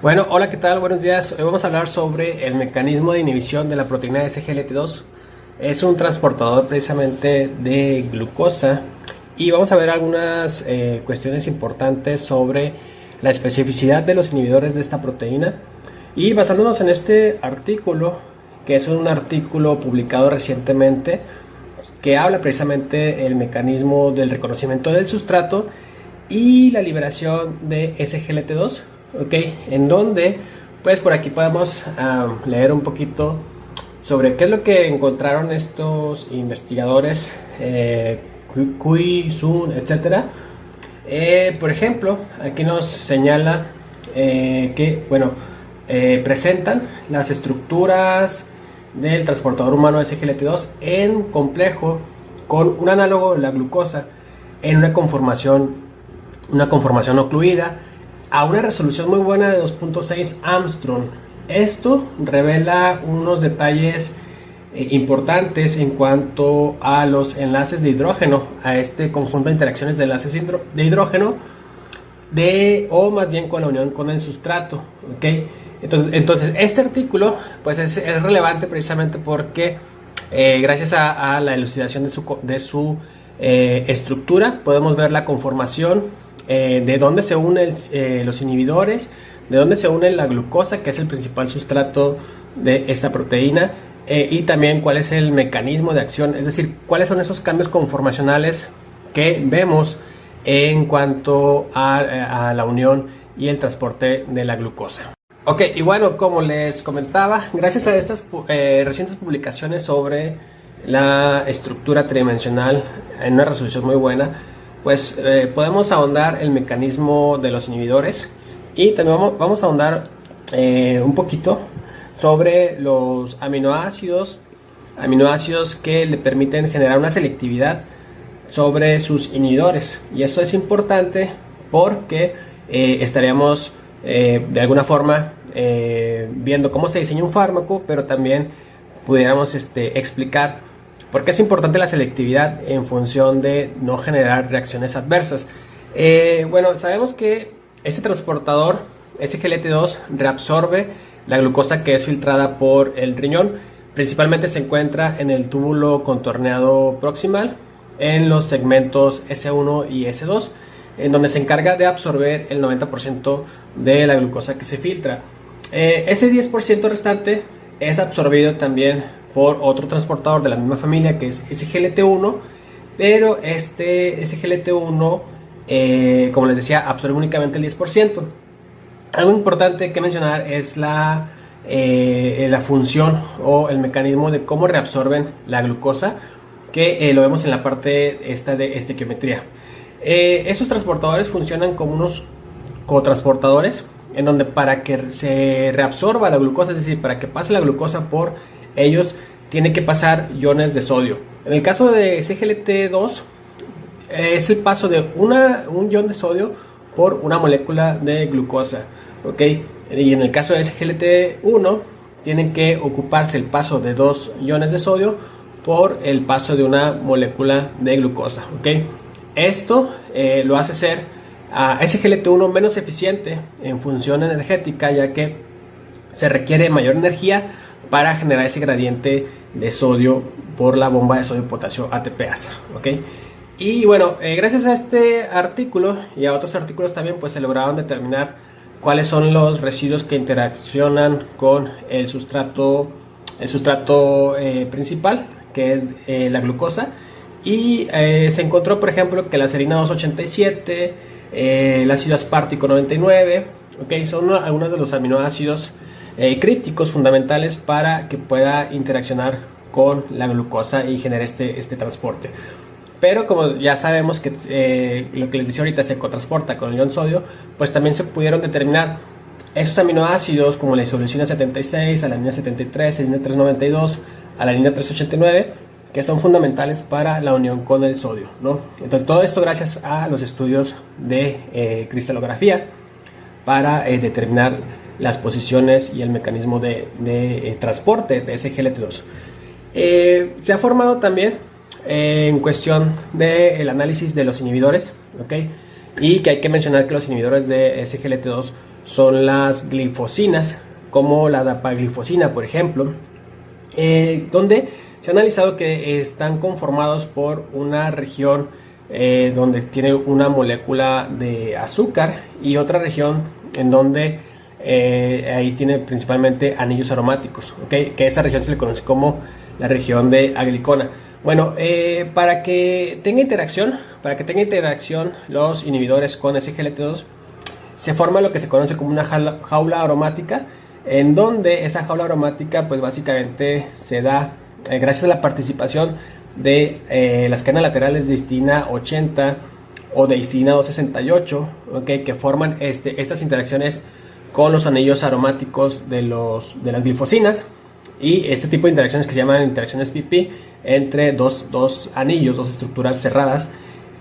Bueno, hola, ¿qué tal? Buenos días. Hoy vamos a hablar sobre el mecanismo de inhibición de la proteína SGLT2. Es un transportador precisamente de glucosa y vamos a ver algunas cuestiones importantes sobre la especificidad de los inhibidores de esta proteína. Y basándonos en este artículo, que es un artículo publicado recientemente, que habla precisamente del mecanismo del reconocimiento del sustrato y la liberación de SGLT2. Ok, en donde pues por aquí podemos leer un poquito sobre qué es lo que encontraron estos investigadores, Cui, Sun, etcétera. Por ejemplo, aquí nos señala que, bueno, presentan las estructuras del transportador humano SGLT2 en complejo con un análogo de la glucosa en una conformación ocluida a una resolución muy buena de 2.6 Armstrong. Esto revela unos detalles importantes en cuanto a los enlaces de hidrógeno, a este conjunto de interacciones de enlaces de hidrógeno, o más bien con la unión con el sustrato. ¿Okay? Entonces este artículo pues es relevante precisamente porque gracias a la elucidación de su estructura podemos ver la conformación, de dónde se unen los inhibidores, de dónde se une la glucosa, que es el principal sustrato de esta proteína, y también cuál es el mecanismo de acción, es decir, cuáles son esos cambios conformacionales que vemos en cuanto a la unión y el transporte de la glucosa. Ok, y bueno, como les comentaba, gracias a estas recientes publicaciones sobre la estructura tridimensional en una resolución muy buena, pues podemos ahondar el mecanismo de los inhibidores y también vamos a ahondar un poquito sobre los aminoácidos que le permiten generar una selectividad sobre sus inhibidores. Y eso es importante porque estaríamos de alguna forma viendo cómo se diseña un fármaco, pero también pudiéramos explicar por qué es importante la selectividad en función de no generar reacciones adversas. Bueno, sabemos que este transportador SGLT2 reabsorbe la glucosa que es filtrada por el riñón. Principalmente se encuentra en el túbulo contorneado proximal, en los segmentos S1 y S2, en donde se encarga de absorber el 90% de la glucosa que se filtra. Ese 10% restante es absorbido también por otro transportador de la misma familia, que es SGLT1, pero este SGLT1, como les decía, absorbe únicamente el 10%. Algo importante que mencionar es la función o el mecanismo de cómo reabsorben la glucosa, que lo vemos en la parte esta de estequiometría. Esos transportadores funcionan como unos cotransportadores, en donde para que se reabsorba la glucosa, es decir, para que pase la glucosa por ellos, tiene que pasar iones de sodio. En el caso de SGLT2 es el paso de un ion de sodio por una molécula de glucosa, ¿ok? Y en el caso de SGLT1 tienen que ocuparse el paso de 2 iones de sodio por el paso de una molécula de glucosa, ¿ok? Esto lo hace ser a SGLT1 menos eficiente en función energética, ya que se requiere mayor energía para generar ese gradiente de sodio por la bomba de sodio potasio ATPasa, ¿ok? Y bueno, gracias a este artículo y a otros artículos también, pues se lograron determinar cuáles son los residuos que interaccionan con el sustrato principal, que es la glucosa. Y se encontró, por ejemplo, que la serina 287, el ácido aspartico 99, ¿ok? Son algunos de los aminoácidos críticos fundamentales para que pueda interaccionar con la glucosa y genere este transporte. Pero como ya sabemos que lo que les decía ahorita se cotransporta con el ion sodio, pues también se pudieron determinar esos aminoácidos como la isoleucina 76, alanina 73, alanina 392, alanina 389, que son fundamentales para la unión con el sodio, ¿no? Entonces todo esto gracias a los estudios de cristalografía para determinar las posiciones y el mecanismo de transporte de SGLT2. Se ha formado también en cuestión del análisis de los inhibidores, ¿ok? Y que hay que mencionar que los inhibidores de SGLT2 son las glifosinas, como la dapaglifosina, por ejemplo, donde se ha analizado que están conformados por una región donde tiene una molécula de azúcar y otra región en donde ahí tiene principalmente anillos aromáticos, ¿okay? Que esa región se le conoce como la región de aglicona. Bueno, para que tenga interacción los inhibidores con SGLT2, se forma lo que se conoce como una jaula aromática, en donde esa jaula aromática pues básicamente se da gracias a la participación de las cadenas laterales de histidina 80 o de histidina 268, ¿okay? Que forman estas interacciones con los anillos aromáticos de las glifosinas, y este tipo de interacciones que se llaman interacciones PP entre dos anillos, dos estructuras cerradas,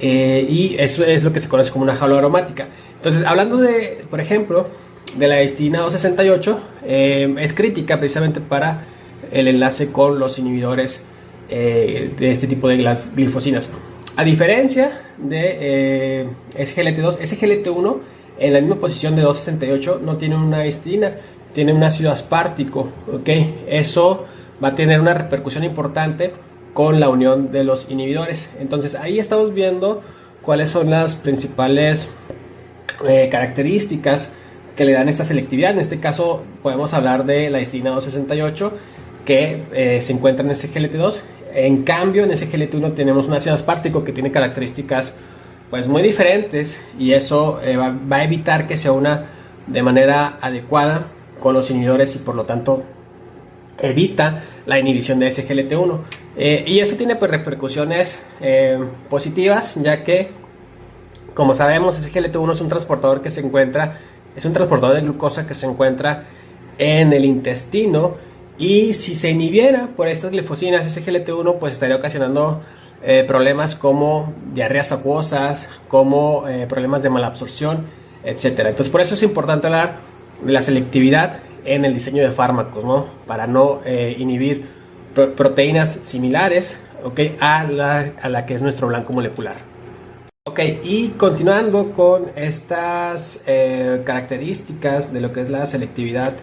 y eso es lo que se conoce como una jaula aromática. Entonces, hablando de, por ejemplo, de la histidina 268, es crítica precisamente para el enlace con los inhibidores de este tipo de las glifosinas. A diferencia de SGLT2, SGLT1 en la misma posición de 268 no tiene una histidina, tiene un ácido aspartico, ¿okay? Eso va a tener una repercusión importante con la unión de los inhibidores. Entonces ahí estamos viendo cuáles son las principales características que le dan esta selectividad. En este caso podemos hablar de la histidina 268 que se encuentra en SGLT2. En cambio, en SGLT1 tenemos un ácido aspartico que tiene características pues muy diferentes, y eso va a evitar que se una de manera adecuada con los inhibidores, y por lo tanto evita la inhibición de SGLT1. Y eso tiene pues repercusiones positivas, ya que, como sabemos, SGLT1 es un transportador de glucosa que se encuentra en el intestino, y si se inhibiera por estas glifosinas, SGLT1 pues estaría ocasionando problemas como diarreas acuosas, como problemas de malabsorción, etcétera. Entonces, por eso es importante hablar de la selectividad en el diseño de fármacos, ¿no? Para no inhibir proteínas similares, ¿okay? a la que es nuestro blanco molecular. Ok, y continuando con estas características de lo que es la selectividad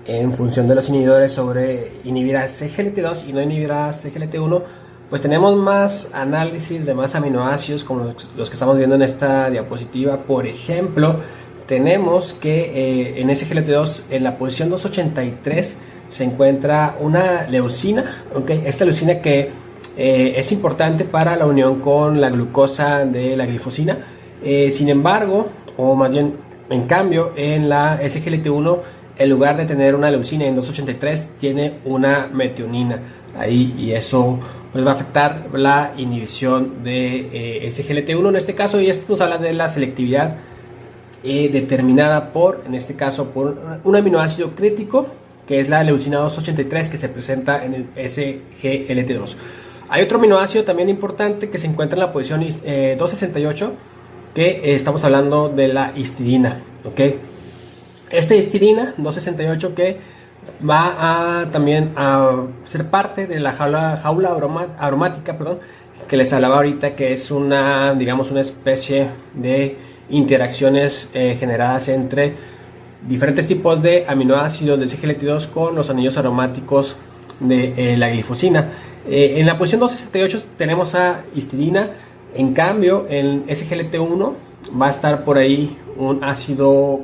en función de los inhibidores sobre inhibir a SGLT2 y no inhibir a SGLT1, pues tenemos más análisis de más aminoácidos como los que estamos viendo en esta diapositiva. Por ejemplo, tenemos que en SGLT2 en la posición 283 se encuentra una leucina, ¿okay? Esta leucina que es importante para la unión con la glucosa de la glifosina. Sin embargo, o más bien en cambio, en la SGLT1, en lugar de tener una leucina en 283, tiene una metionina ahí, y eso pues va a afectar la inhibición de SGLT1 en este caso, y esto nos habla de la selectividad determinada por, en este caso, por un aminoácido crítico, que es la leucina 283, que se presenta en el SGLT2. Hay otro aminoácido también importante que se encuentra en la posición 268, que estamos hablando de la histidina, ¿okay? Esta histidina 268 que va también a ser parte de la jaula aromática, que les hablaba ahorita, que es una especie de interacciones generadas entre diferentes tipos de aminoácidos de SGLT2 con los anillos aromáticos de la glifosina. En la posición 268 tenemos a histidina. En cambio, en SGLT1 va a estar por ahí un ácido,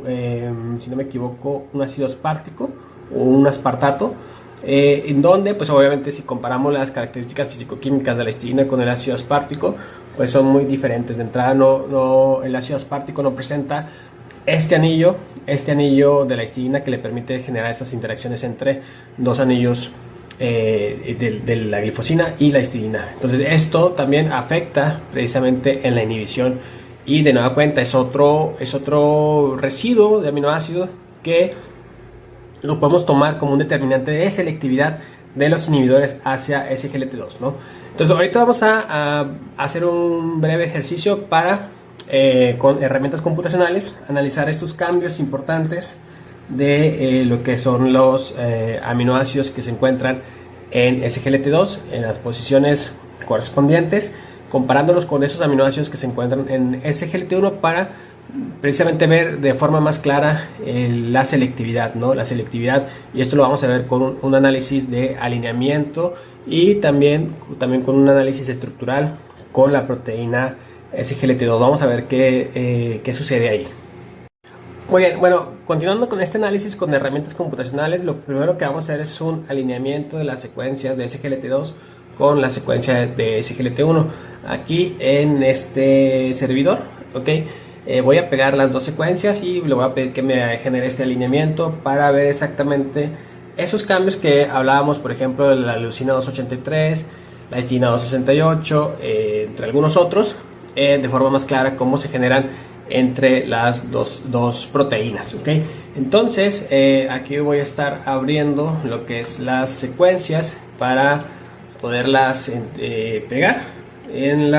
si no me equivoco, un ácido aspartico o un aspartato, en donde pues obviamente si comparamos las características fisicoquímicas de la histidina con el ácido aspartico, pues son muy diferentes. De entrada, el ácido aspartico no presenta este anillo de la histidina que le permite generar estas interacciones entre dos anillos de la glifosina y la histidina. Entonces esto también afecta precisamente en la inhibición, y de nueva cuenta es otro residuo de aminoácido que lo podemos tomar como un determinante de selectividad de los inhibidores hacia SGLT2, ¿no? Entonces ahorita vamos a hacer un breve ejercicio para con herramientas computacionales analizar estos cambios importantes de lo que son los aminoácidos que se encuentran en SGLT2 en las posiciones correspondientes, comparándolos con esos aminoácidos que se encuentran en SGLT1 para precisamente ver de forma más clara la selectividad, ¿no? La selectividad, y esto lo vamos a ver con un análisis de alineamiento y también con un análisis estructural con la proteína SGLT2. Vamos a ver qué sucede ahí. Muy bien, bueno, continuando con este análisis con herramientas computacionales, lo primero que vamos a hacer es un alineamiento de las secuencias de SGLT2 con la secuencia de SGLT1 aquí en este servidor, ¿ok? Voy a pegar las dos secuencias y le voy a pedir que me genere este alineamiento para ver exactamente esos cambios que hablábamos, por ejemplo, de la leucina 283, la histina 268, entre algunos otros, de forma más clara cómo se generan entre las dos proteínas, ¿ok? Entonces, aquí voy a estar abriendo lo que es las secuencias para poderlas pegar en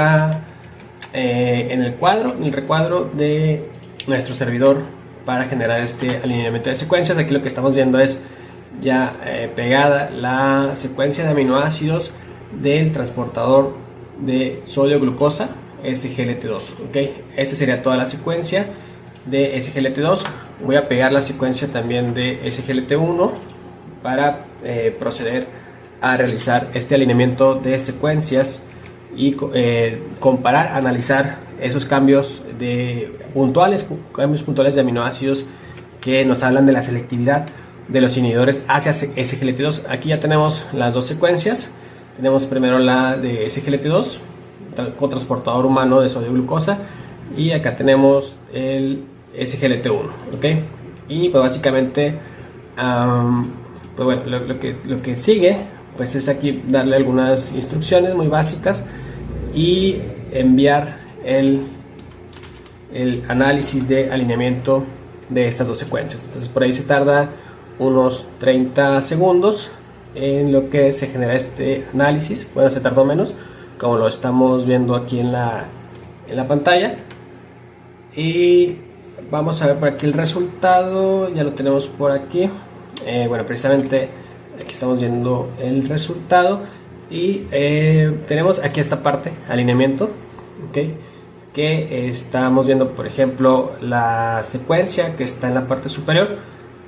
el recuadro de nuestro servidor para generar este alineamiento de secuencias. Aquí lo que estamos viendo es ya pegada la secuencia de aminoácidos del transportador de sodio glucosa SGLT2, ¿ok? Esa sería toda la secuencia de SGLT2. Voy a pegar la secuencia también de SGLT1 para proceder a realizar este alineamiento de secuencias y comparar, analizar esos cambios puntuales de aminoácidos que nos hablan de la selectividad de los inhibidores hacia SGLT2. Aquí ya tenemos las dos secuencias. Tenemos primero la de SGLT2 cotransportador humano de sodio glucosa y acá tenemos el SGLT1, ¿ok? Y pues básicamente pues bueno, lo que sigue pues es aquí darle algunas instrucciones muy básicas y enviar el análisis de alineamiento de estas dos secuencias. Entonces por ahí se tarda unos 30 segundos en lo que se genera este análisis. Bueno, se tardó menos, como lo estamos viendo aquí en la pantalla, y vamos a ver por aquí el resultado. Ya lo tenemos por aquí. Bueno, precisamente aquí estamos viendo el resultado y tenemos aquí esta parte, alineamiento, ¿okay? Que estamos viendo, por ejemplo, la secuencia que está en la parte superior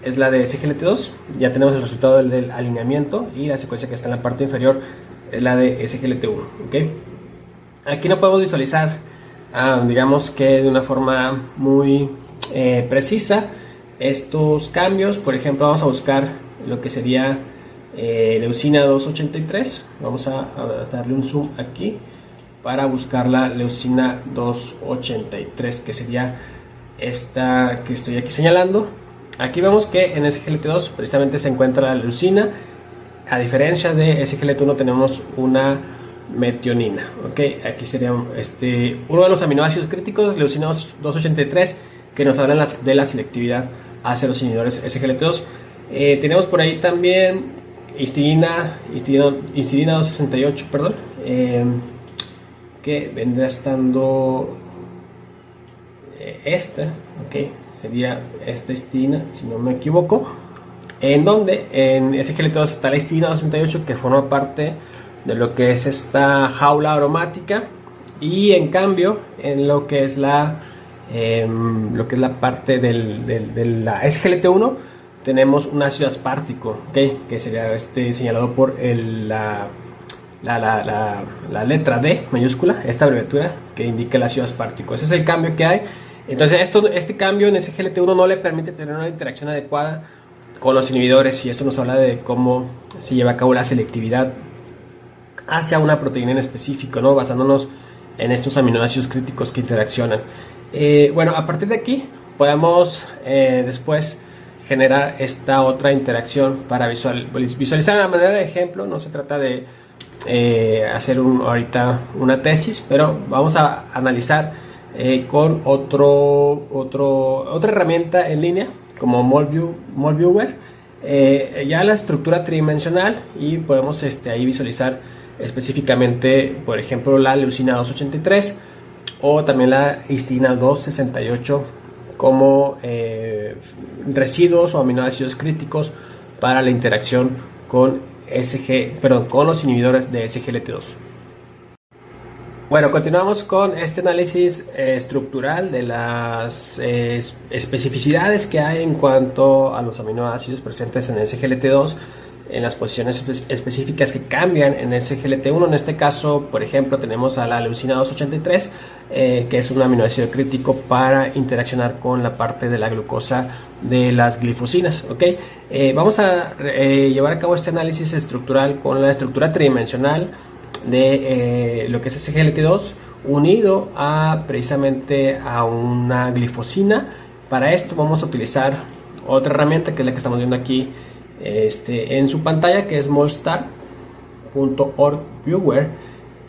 es la de SGLT2. Ya tenemos el resultado del alineamiento, y la secuencia que está en la parte inferior es la de SGLT1, ¿okay? Aquí no podemos visualizar, digamos que de una forma muy precisa estos cambios. Por ejemplo, vamos a buscar lo que sería leucina 283. Vamos a darle un zoom aquí para buscar la leucina 283, que sería esta que estoy aquí señalando. Aquí vemos que en SGLT2 precisamente se encuentra la leucina. A diferencia de SGLT1 tenemos una metionina, ¿ok? Aquí sería uno de los aminoácidos críticos, leucina 283, que nos hablan de la selectividad hacia los inhibidores SGLT2. Tenemos por ahí también histidina 268, perdón, que vendrá estando ¿ok? Sería esta histidina, si no me equivoco, en donde en SGLT2 está la histidina 268, que forma parte de lo que es esta jaula aromática, y en cambio en lo que es la parte de la SGLT1 tenemos un ácido aspartico, ¿okay? Que sería señalado por la letra D mayúscula, esta abreviatura que indica el ácido aspartico. Ese es el cambio que hay. Entonces este cambio en SGLT1 no le permite tener una interacción adecuada con los inhibidores, y esto nos habla de cómo se lleva a cabo la selectividad hacia una proteína en específico, ¿no? Basándonos en estos aminoácidos críticos que interaccionan. Bueno, a partir de aquí podemos después generar esta otra interacción para visualizar de manera de ejemplo. No se trata de hacer ahorita una tesis, pero vamos a analizar con otra herramienta en línea como Molviewer, ya la estructura tridimensional, y podemos ahí visualizar específicamente, por ejemplo, la leucina 283 o también la histidina 268 como residuos o aminoácidos críticos para la interacción con los inhibidores de SGLT2. Bueno, continuamos con este análisis estructural de las especificidades que hay en cuanto a los aminoácidos presentes en el SGLT2, en las posiciones específicas que cambian en el SGLT1. En este caso, por ejemplo, tenemos a la leucina 283, que es un aminoácido crítico para interaccionar con la parte de la glucosa de las glifosinas. ¿Okay? Vamos a llevar a cabo este análisis estructural con la estructura tridimensional de lo que es SGLT2 unido a precisamente a una glifosina. Para esto vamos a utilizar otra herramienta que es la que estamos viendo aquí en su pantalla, que es molstar.org viewer,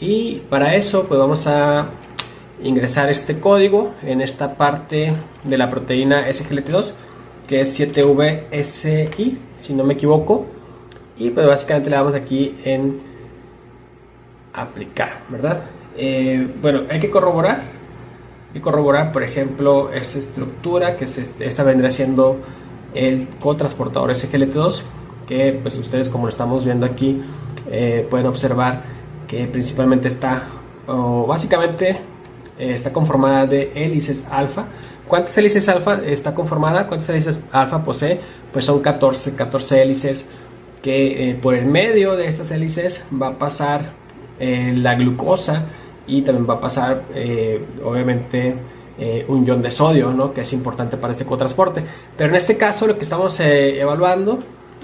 y para eso pues vamos a ingresar este código en esta parte de la proteína SGLT2, que es 7VSI si no me equivoco, y pues básicamente le damos aquí en aplicar, ¿verdad? Bueno, hay que corroborar, por ejemplo, esta estructura, que esta vendrá siendo el cotransportador SGLT2, que pues ustedes, como lo estamos viendo aquí, pueden observar que principalmente básicamente está conformada de hélices alfa. ¿Cuántas hélices alfa está conformada? ¿Cuántas hélices alfa posee? Pues son 14 hélices, que por el medio de estas hélices va a pasar la glucosa, y también va a pasar obviamente un ion de sodio, ¿no? Que es importante para este cotransporte. Pero en este caso lo que estamos evaluando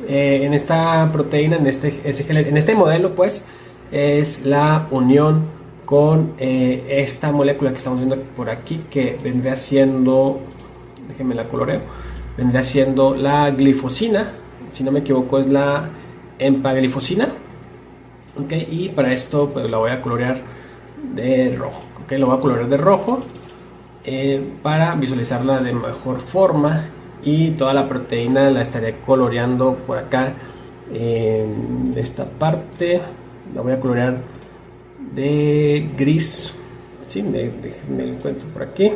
en esta proteína, en este modelo, pues es la unión con esta molécula que estamos viendo por aquí, que vendría siendo, déjenme la coloreo, vendría siendo la glifosina, si no me equivoco es la empaglifosina. Okay, y para esto pues la voy a colorear de rojo. Okay, lo voy a colorear de rojo para visualizarla de mejor forma, y toda la proteína la estaré coloreando por acá en esta parte. La voy a colorear de gris. Sí, me encuentro por aquí.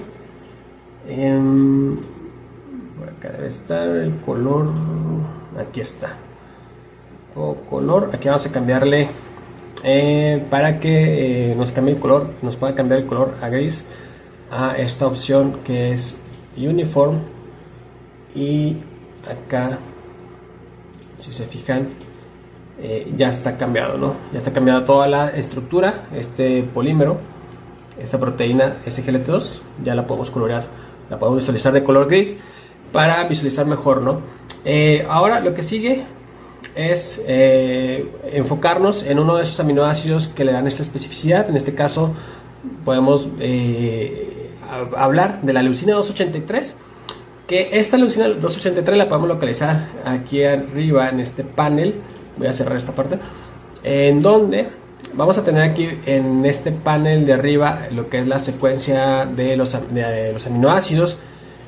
Por acá debe estar el color. Aquí está. Color. Aquí vamos a cambiarle para que nos cambie el color, nos pueda cambiar el color a gris, a esta opción que es uniform. Y acá, si se fijan, ya está cambiado, ¿no? Ya está cambiada toda la estructura, este polímero, esta proteína SGLT2, ya la podemos colorear, la podemos visualizar de color gris para visualizar mejor, ¿no? Ahora lo que sigue es enfocarnos en uno de esos aminoácidos que le dan esta especificidad. En este caso podemos hablar de la leucina 283, que esta leucina 283 la podemos localizar aquí arriba en este panel. Voy a cerrar esta parte, en donde vamos a tener aquí en este panel de arriba lo que es la secuencia de los aminoácidos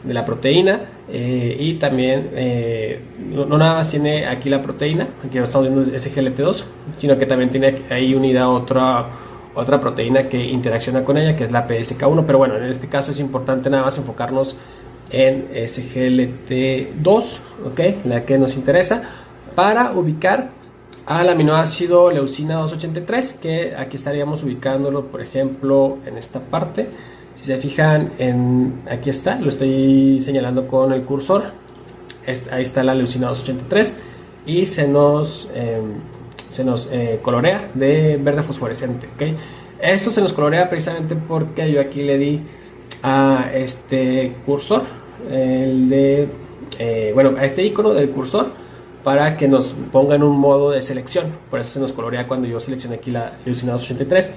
de la proteína, y también no nada más tiene aquí la proteína, aquí lo estamos viendo SGLT2, sino que también tiene ahí unida otra proteína que interacciona con ella, que es la PSK1. Pero bueno, en este caso es importante nada más enfocarnos en SGLT2, ¿okay? La que nos interesa, para ubicar al aminoácido leucina 283, que aquí estaríamos ubicándolo, por ejemplo, en esta parte. Si se fijan, aquí está, lo estoy señalando con el cursor. Ahí está la leucina 283, y se nos colorea de verde fosforescente. ¿Okay? Esto se nos colorea precisamente porque yo aquí le di a este cursor, a este icono del cursor, para que nos ponga en un modo de selección. Por eso se nos colorea cuando yo seleccioné aquí la leucina 283.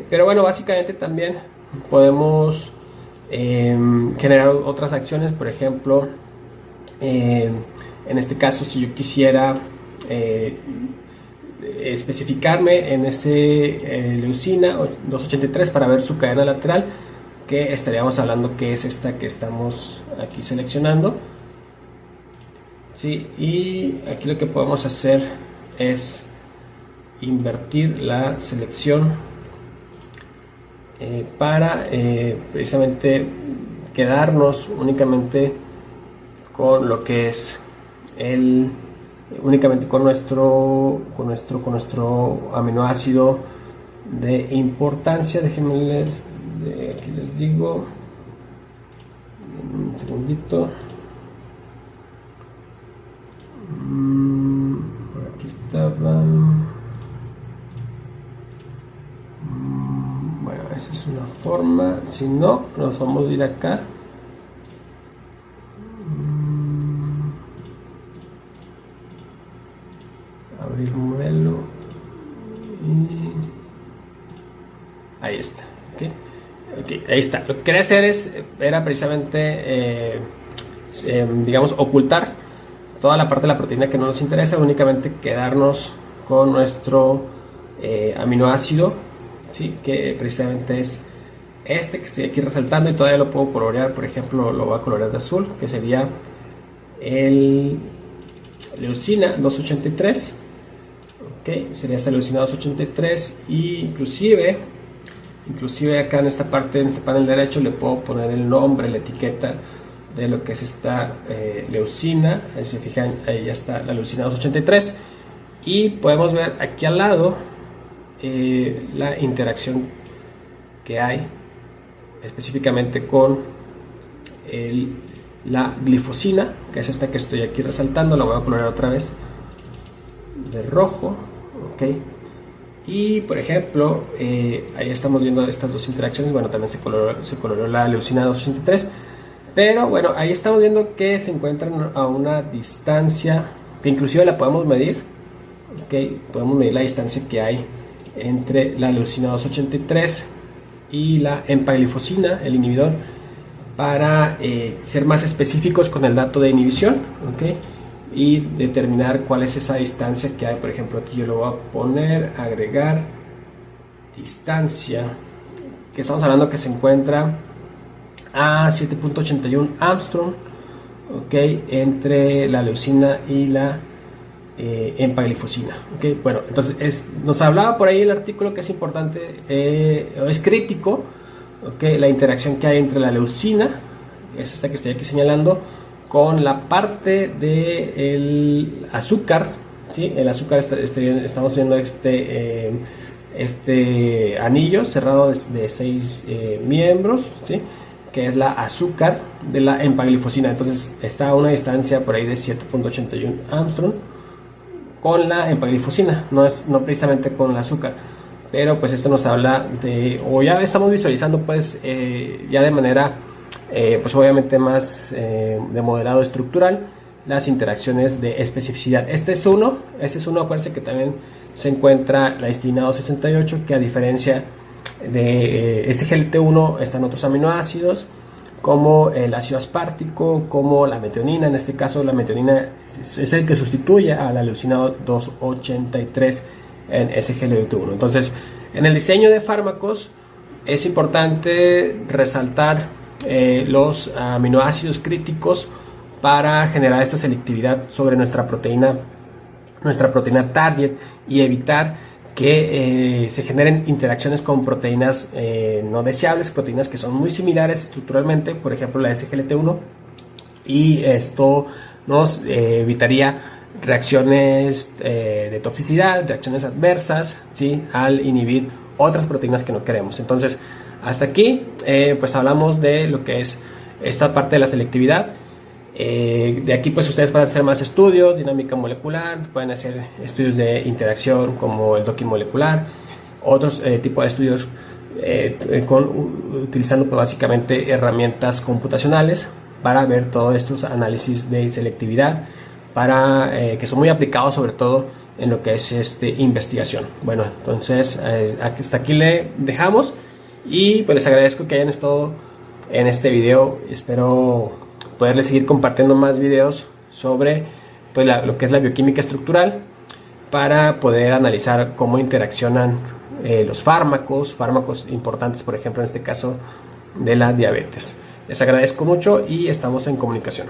Pero bueno, básicamente también podemos generar otras acciones. Por ejemplo, en este caso, si yo quisiera especificarme en leucina 283 para ver su cadena lateral, que estaríamos hablando que es esta que estamos aquí seleccionando. Sí, y aquí lo que podemos hacer es invertir la selección para precisamente quedarnos únicamente con lo que es únicamente con nuestro aminoácido de importancia. Déjenme aquí les digo, un segundito. Por aquí estaba. Bueno, esa es una forma. Si no, nos vamos a ir acá. Abrir modelo. Y ahí está. Okay, ahí está. Lo que quería hacer era precisamente, digamos, ocultar toda la parte de la proteína que no nos interesa, únicamente quedarnos con nuestro aminoácido, ¿sí? Que precisamente es este que estoy aquí resaltando, y todavía lo puedo colorear. Por ejemplo, lo voy a colorear de azul, que sería el leucina 283. Ok, sería esta leucina 283, y inclusive acá en esta parte, en este panel derecho, le puedo poner el nombre, la etiqueta de lo que es esta leucina. Ahí se fijan, ahí ya está la leucina 283, y podemos ver aquí al lado la interacción que hay específicamente con la glifosina, que es esta que estoy aquí resaltando. La voy a colorear otra vez de rojo. Ok, y por ejemplo, ahí estamos viendo estas dos interacciones. Bueno, también se coloreó la leucina 283, pero bueno, ahí estamos viendo que se encuentran a una distancia que inclusive la podemos medir. Ok, podemos medir la distancia que hay entre la leucina 283 y la empaglifosina, el inhibidor, para ser más específicos con el dato de inhibición. Ok, y determinar cuál es esa distancia que hay. Por ejemplo, aquí yo lo voy a poner, agregar distancia, que estamos hablando que se encuentra a 7.81 Armstrong, ok, entre la leucina y la empaglifosina. Okay, bueno, entonces nos hablaba por ahí el artículo que es importante, o es crítico, okay, la interacción que hay entre la leucina, es esta que estoy aquí señalando, con la parte del azúcar, ¿sí? El azúcar, estamos viendo este anillo cerrado de 6 miembros, ¿sí? Que es la azúcar de la empaglifosina. Entonces está a una distancia por ahí de 7.81 Armstrong con la empaglifosina, no precisamente con el azúcar. Pero pues esto nos habla o ya estamos visualizando pues ya de manera pues obviamente más de modelado estructural, las interacciones de especificidad. Este es uno, acuérdense que también se encuentra la histamina 268, que a diferencia de SGLT1 están otros aminoácidos como el ácido aspartico, como la metionina. En este caso la metionina es el que sustituye a la leucina 283 en SGLT1. Entonces, en el diseño de fármacos es importante resaltar los aminoácidos críticos para generar esta selectividad sobre nuestra proteína target, y evitar que se generen interacciones con proteínas no deseables, proteínas que son muy similares estructuralmente, por ejemplo la SGLT1, y esto nos evitaría reacciones de toxicidad, reacciones adversas, ¿sí? Al inhibir otras proteínas que no queremos. Entonces, hasta aquí pues hablamos de lo que es esta parte de la selectividad. De aquí pues ustedes pueden hacer más estudios, dinámica molecular, pueden hacer estudios de interacción como el docking molecular, otros tipos de estudios utilizando pues, básicamente herramientas computacionales para ver todos estos análisis de selectividad, que son muy aplicados sobre todo en lo que es investigación. Bueno, entonces hasta aquí le dejamos, y pues les agradezco que hayan estado en este video. Espero poderles seguir compartiendo más videos sobre pues, lo que es la bioquímica estructural, para poder analizar cómo interaccionan los fármacos importantes, por ejemplo en este caso de la diabetes. Les agradezco mucho y estamos en comunicación.